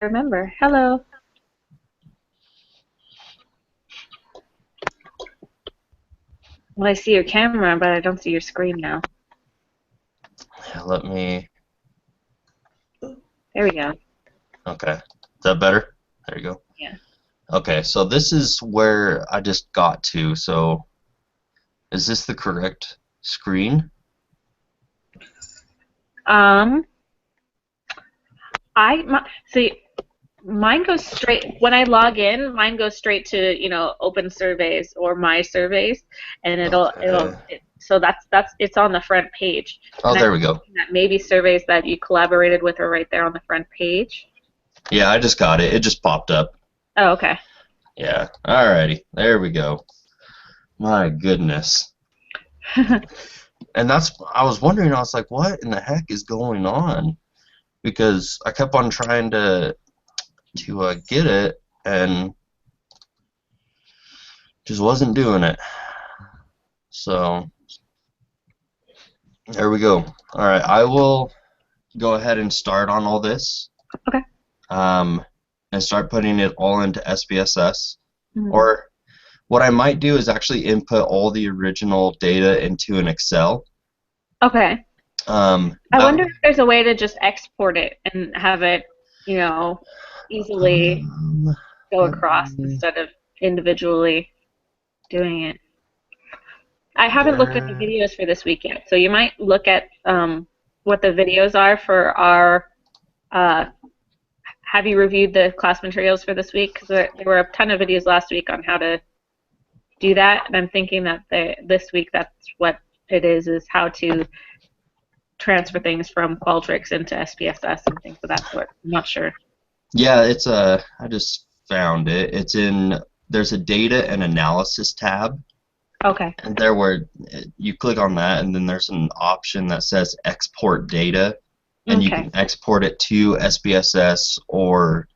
Remember. Hello. Well, I see your camera, but I don't see your screen now. Yeah, let me. There we go. Okay. Is that better? There you go. Yeah. Okay, so this is where I just got to. So is this the correct screen? Um, see, mine goes straight when I log in. Mine goes straight to open surveys or my surveys, and Okay. so that's it's on the front page, Oh, and I'm there we go. thinking that maybe surveys that you collaborated with are right there on the front page. Yeah, I just got it. It just popped up. Oh, okay. Yeah. Alrighty. There we go. My goodness. And I was wondering, I was like, what in the heck is going on? Because I kept on trying to get it and just wasn't doing it. So there we go. All right, I will go ahead and start on all this, Okay. um, and start putting it all into SPSS. Mhm. Or what I might do is actually input all the original data into an Excel. Okay. I That wonder if there's a way to just export it and have it, you know, easily um, go let across me, instead of individually doing it. I haven't looked at the there. videos for this week yet, so you might look at what the videos are for our. Uh, have you reviewed the class materials for this week? Because there were a ton of videos last week on how to do that, and I'm thinking that this week that's what it is how to transfer things from Qualtrics into SPSS and things of that sort. I'm not sure. Yeah, I just found it. There's a data and analysis tab, Okay. and there where you click on that, and then there's an option that says export data, and you Okay. can export it to SPSS or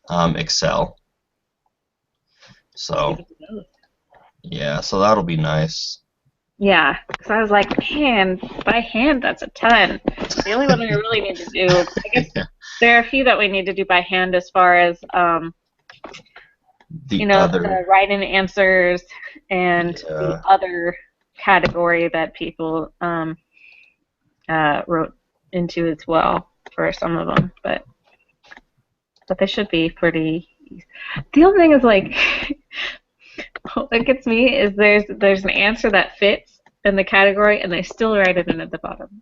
Excel. I'll see if So it goes. yeah, so that'll be nice. Yeah, because I was like, man, by hand, that's a ton. The only one we really need to do, I guess Yeah, there are a few that we need to do by hand as far as, the other, the write-in answers and the yeah, other category that people wrote into as well for some of them. But they should be pretty easy. The only thing is like, what gets me is there's an answer that fits in the category and they still write it in at the bottom.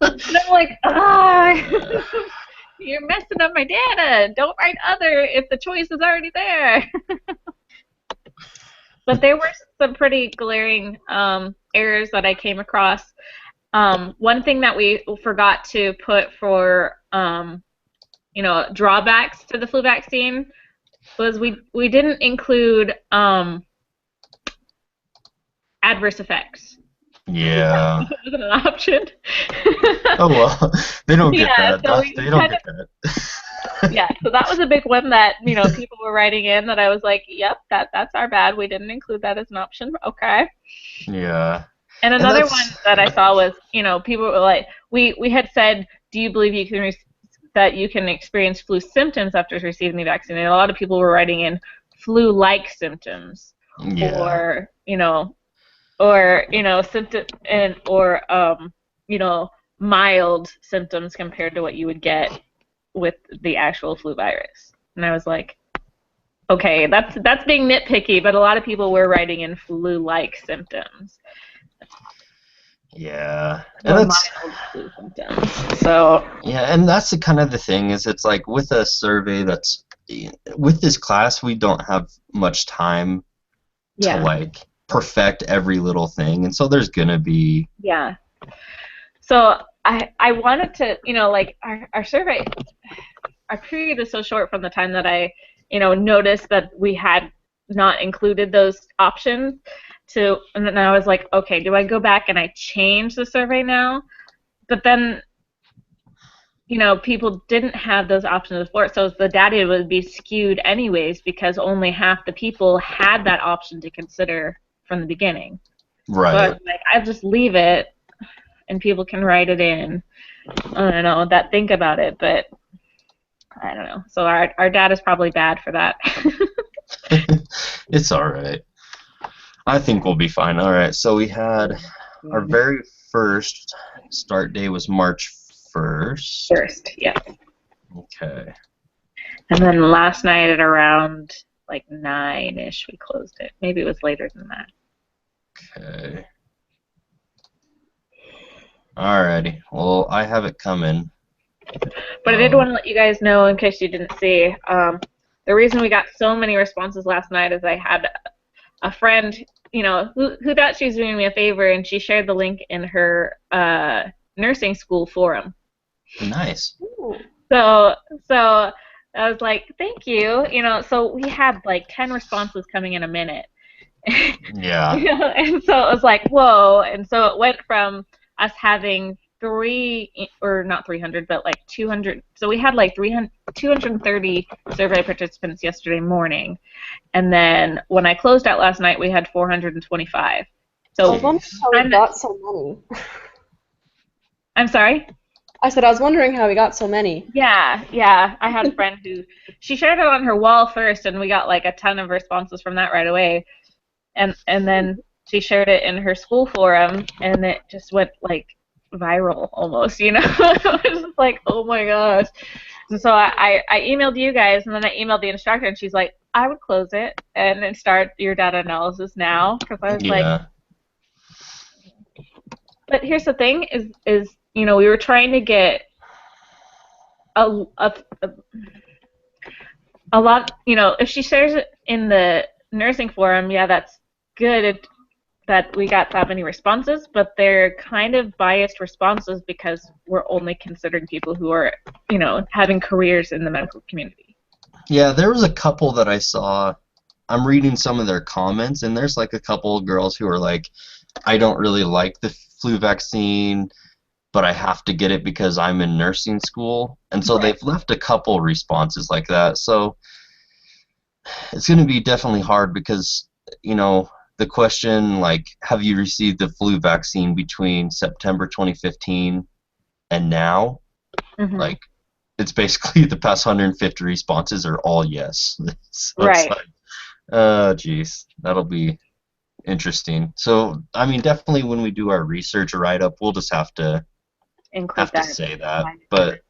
And I'm like, yeah. you're messing up my data. Don't write other if the choice is already there. But there were some pretty glaring errors that I came across. One thing that we forgot to put for drawbacks to the flu vaccine was we didn't include adverse effects. Yeah. It wasn't an option. Oh well, they don't get Yeah, that. so They we don't kind get of that. yeah, so that was a big one that people were writing in that I was like, yep, that's our bad. We didn't include that as an option. Okay. Yeah, And and another one that's that I saw was, people were like, we had said, do you believe that you can experience flu symptoms after receiving the vaccine? And a lot of people were writing in flu-like symptoms, yeah. or symptom and or you know mild symptoms compared to what you would get with the actual flu virus. And I was like, okay, that's being nitpicky, but a lot of people were writing in flu-like symptoms Yeah, and or that's mild flu symptoms. So yeah, and that's the kind of the thing is it's like with a survey that's with this class we don't have much time to yeah, like perfect every little thing, and so there's gonna be yeah. So I wanted to, like our survey, our period is so short from the time that I, noticed that we had not included those options and then I was like, okay, do I go back and I change the survey now? But then, people didn't have those options before, so the data would be skewed anyways because only half the people had that option to consider from the beginning. So I right. was like, I'll just leave it and people can write it in. I don't know that think about it, but I don't know. So our data is probably bad for that. It's all right. I think we'll be fine. All right. So we had our very first start day was March 1st. First, yeah. Okay. And then last night at around like 9-ish, we closed it. Maybe it was later than that. Okay. Alrighty. Well, I have it coming. But I did want to let you guys know, in case you didn't see, the reason we got so many responses last night is I had a friend, you know, who thought she was doing me a favor, and she shared the link in her nursing school forum. Nice. So I was like, thank you. You know, so we had like 10 responses coming in a minute. Yeah. You know, and so it was like, whoa. And so it went from us having not 300, but like 200. So we had like 230 survey participants yesterday morning. And then when I closed out last night, we had 425. So I was wondering how we got so many. I'm sorry? I said I was wondering how we got so many. Yeah. I had a friend who, she shared it on her wall first, and we got like a ton of responses from that right away. And then she shared it in her school forum, and it just went like viral almost, you know? It was just like, oh my gosh. And so I emailed you guys, and then I emailed the instructor, and she's like, I would close it and then start your data analysis now, because I was like, but here's the thing is you know, we were trying to get a lot, you know, if she shares it in the nursing forum, yeah, that's good that we got that many responses, but they're kind of biased responses because we're only considering people who are, you know, having careers in the medical community. Yeah, there was a couple that I saw. I'm reading some of their comments, and there's like a couple of girls who are like, I don't really like the flu vaccine, but I have to get it because I'm in nursing school. And so they've left a couple responses like that. So it's going to be definitely hard because, you know, the question, like, have you received the flu vaccine between September 2015 and now? Mm-hmm. Like, it's basically the past 150 responses are all yes. So right. It's like, geez, that'll be interesting. So, I mean, definitely when we do our research write-up, we'll just have to say that. But,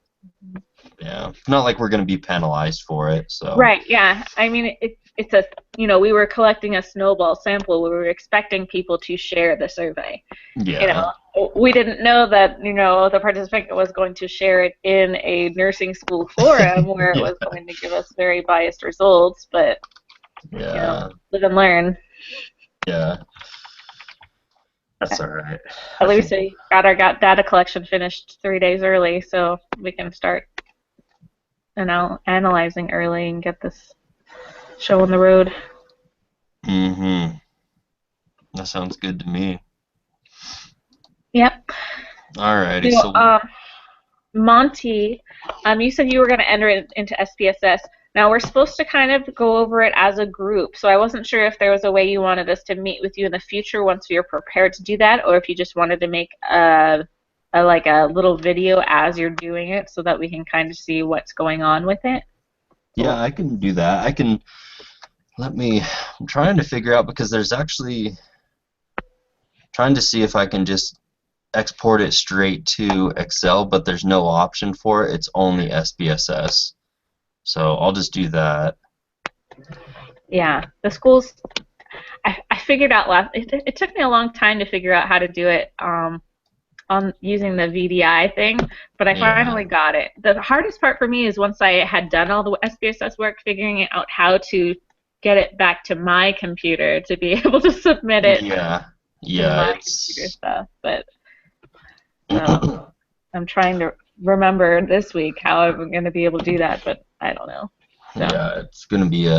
yeah, not like we're going to be penalized for it. So. Right, yeah. I mean, it's a, you know, we were collecting a snowball sample. We were expecting people to share the survey. Yeah. You know, we didn't know that, you know, the participant was going to share it in a nursing school forum where it was going to give us very biased results, but, you know, live and learn. Yeah. That's all right. At least we got our data collection finished 3 days early, so we can start analyzing early and get this show on the road. Mm-hmm. That sounds good to me. Yep. Alrighty. So Monty, you said you were going to enter it into SPSS. Now, we're supposed to kind of go over it as a group, so I wasn't sure if there was a way you wanted us to meet with you in the future once you're prepared to do that, or if you just wanted to make a little video as you're doing it so that we can kind of see what's going on with it. Yeah, I can do that. I'm trying to figure out, because there's actually, trying to see if I can just export it straight to Excel, but there's no option for it. It's only SPSS. So I'll just do that. Yeah, the schools, I figured out it took me a long time to figure out how to do it on using the VDI thing, but I finally got it. The hardest part for me is once I had done all the SPSS work, figuring out how to get it back to my computer to be able to submit it. Yeah, my computer stuff, but I'm trying to remember this week how I'm going to be able to do that, but I don't know. So. Yeah, it's going to be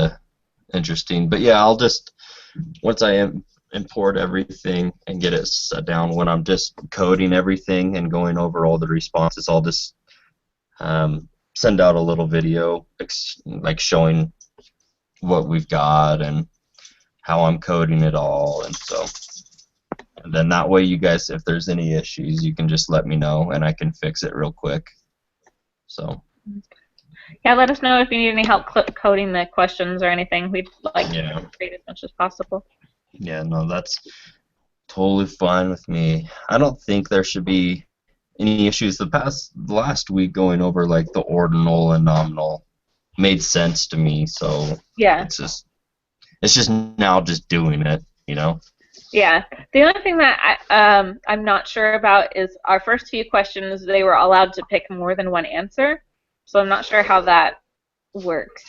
interesting. But yeah, I'll just, once I import everything and get it set down, when I'm just coding everything and going over all the responses, I'll just send out a little video like showing what we've got and how I'm coding it all. And so, and then that way you guys, if there's any issues, you can just let me know and I can fix it real quick. So. Yeah, let us know if you need any help coding the questions or anything. We'd like Yeah. to create as much as possible. Yeah, no, that's totally fine with me. I don't think there should be any issues. Last week going over like the ordinal and nominal made sense to me, so Yeah. it's just now just doing it, you know? Yeah. The only thing that I'm not sure about is our first few questions, they were allowed to pick more than one answer. So I'm not sure how that works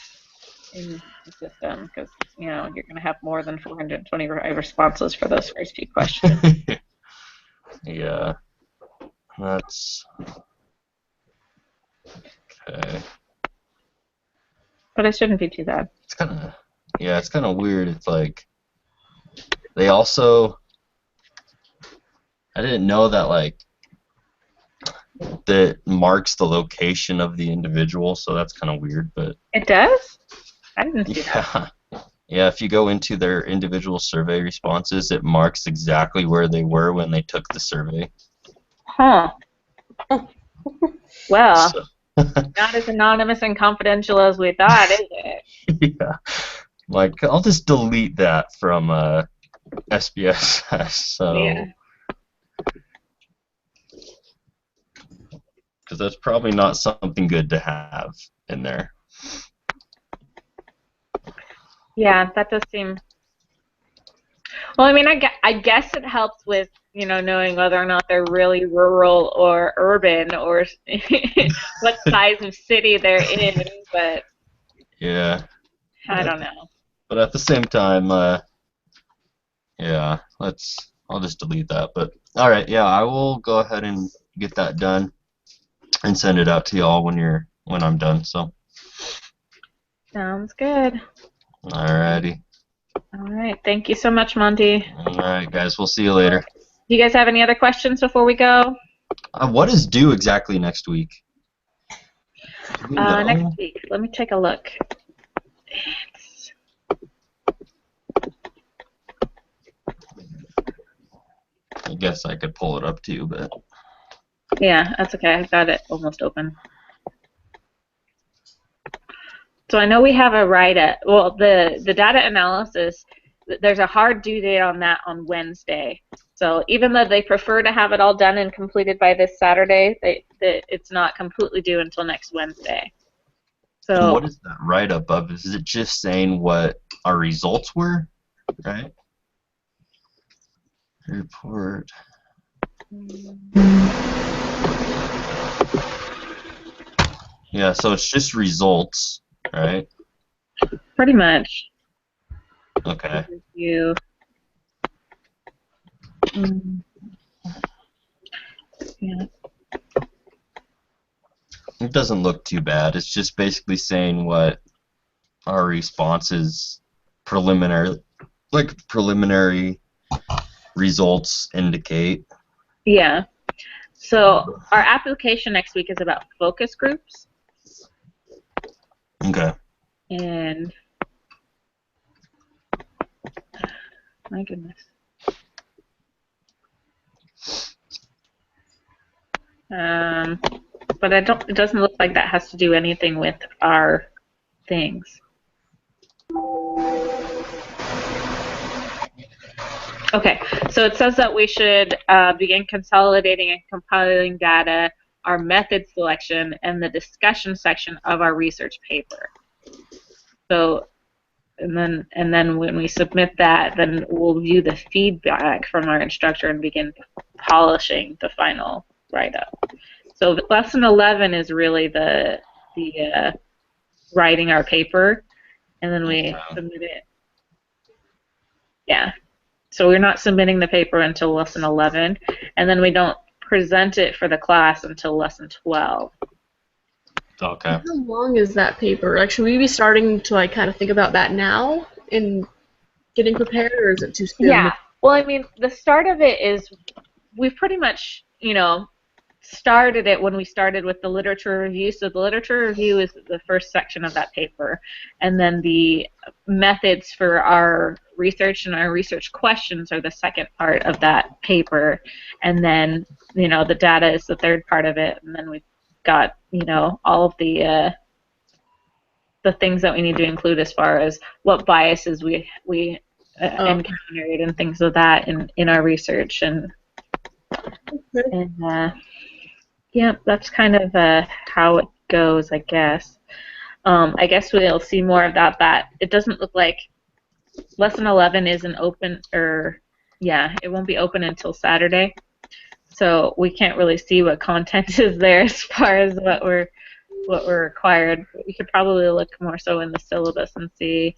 in the system because, you know, you're going to have more than 425 responses for those first few questions. Yeah. That's okay. But it shouldn't be too bad. It's kind of weird. It's like they also I didn't know that like that marks the location of the individual, so that's kind of weird, but It does? I didn't see that. yeah. Yeah, if you go into their individual survey responses, it marks exactly where they were when they took the survey. Huh. Well, So, not as anonymous and confidential as we thought, is it? yeah. Like, I'll just delete that from SPSS, so... Yeah. Because that's probably not something good to have in there. Yeah, that does seem. Well, I mean, I guess it helps with, you know, knowing whether or not they're really rural or urban or what size of city they're in, but Yeah. I don't know. But at the same time, yeah, I'll just delete that. But all right, yeah, I will go ahead and get that done and send it out to y'all when I'm done. So. Sounds good. Alrighty. All right. Thank you so much, Monty. All right, guys. We'll see you later. Do you guys have any other questions before we go? What is due exactly next week? Do we know? Next week. Let me take a look. I guess I could pull it up too, but. Yeah, that's okay. I've got it almost open. So I know we have a write-up. Well, the data analysis, there's a hard due date on that on Wednesday. So even though they prefer to have it all done and completed by this Saturday, it's not completely due until next Wednesday. So And what is that write-up of? Is it just saying what our results were, right? Report. Yeah, so it's just results, right? pretty much. Okay. You. Yeah. It doesn't look too bad. It's just basically saying what our responses preliminary results indicate. Yeah. So our application next week is about focus groups. Okay. And my goodness. But it doesn't look like that has to do anything with our things. Okay, so it says that we should begin consolidating and compiling data, our method selection, and the discussion section of our research paper. So, and then when we submit that, then we'll view the feedback from our instructor and begin polishing the final write-up. So lesson 11 is really the writing our paper, and then we submit it. Yeah. So we're not submitting the paper until lesson 11, and then we don't present it for the class until lesson 12. Okay. How long is that paper? Like, should we be starting to like kind of think about that now in getting prepared, or is it too soon? Yeah. Well, I mean, the start of it is we've pretty much, you know, started it when we started with the literature review. So the literature review is the first section of that paper, and then the methods for our research and our research questions are the second part of that paper, and then, you know, the data is the third part of it, and then we've got, you know, all of the the things that we need to include as far as what biases we Oh. encountered and things of that in our research Okay. and yeah, that's kind of how it goes, I guess. I guess we'll see more about that. It doesn't look like Lesson 11 isn't open, it won't be open until Saturday. So we can't really see what content is there as far as what we're required. We could probably look more so in the syllabus and see.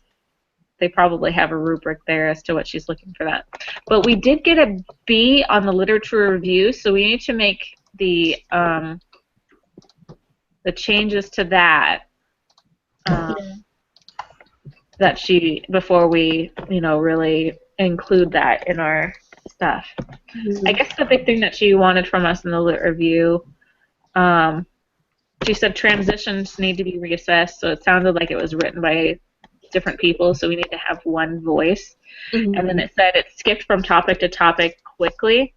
They probably have a rubric there as to what she's looking for that. But we did get a B on the literature review, so we need to make the changes to that. That she before we really include that in our stuff. I guess the big thing that she wanted from us in the lit review, she said transitions need to be reassessed, so it sounded like it was written by different people, so we need to have one voice. Mhm. And then it said it skipped from topic to topic quickly,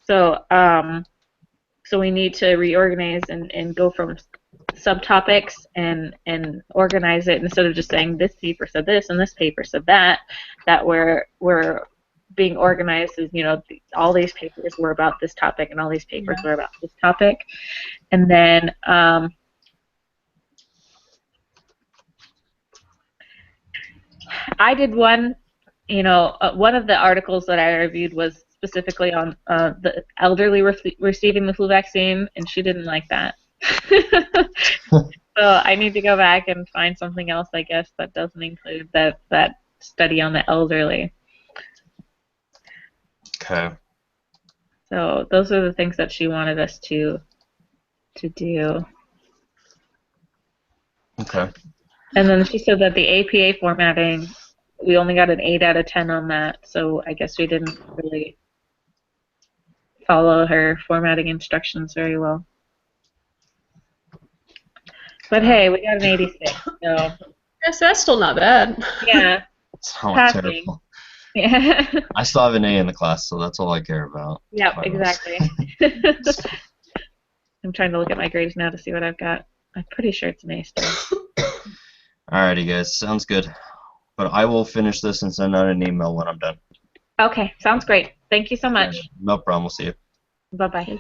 so we need to reorganize and go from subtopics and organize it instead of just saying this paper said this and this paper said that we're being organized as all these papers were about this topic and all these papers were about this topic. And then I did one of the articles that I reviewed was specifically on the elderly receiving the flu vaccine, and she didn't like that. So I need to go back and find something else, I guess, that doesn't include that study on the elderly. Okay. So those are the things that she wanted us to do. Okay. And then she said that the APA formatting, we only got an 8 out of 10 on that, so I guess we didn't really follow her formatting instructions very well. But hey, we got an 86, so Yes, that's still not bad. yeah, Sounds passing. terrible. Yeah. I still have an A in the class, so that's all I care about. Yep, Quite honestly. exactly. I'm trying to look at my grades now to see what I've got. I'm pretty sure it's an A still. Alrighty, guys. Sounds good. But I will finish this and send out an email when I'm done. Okay, sounds great. Thank you so much. No problem. We'll see you. Bye-bye.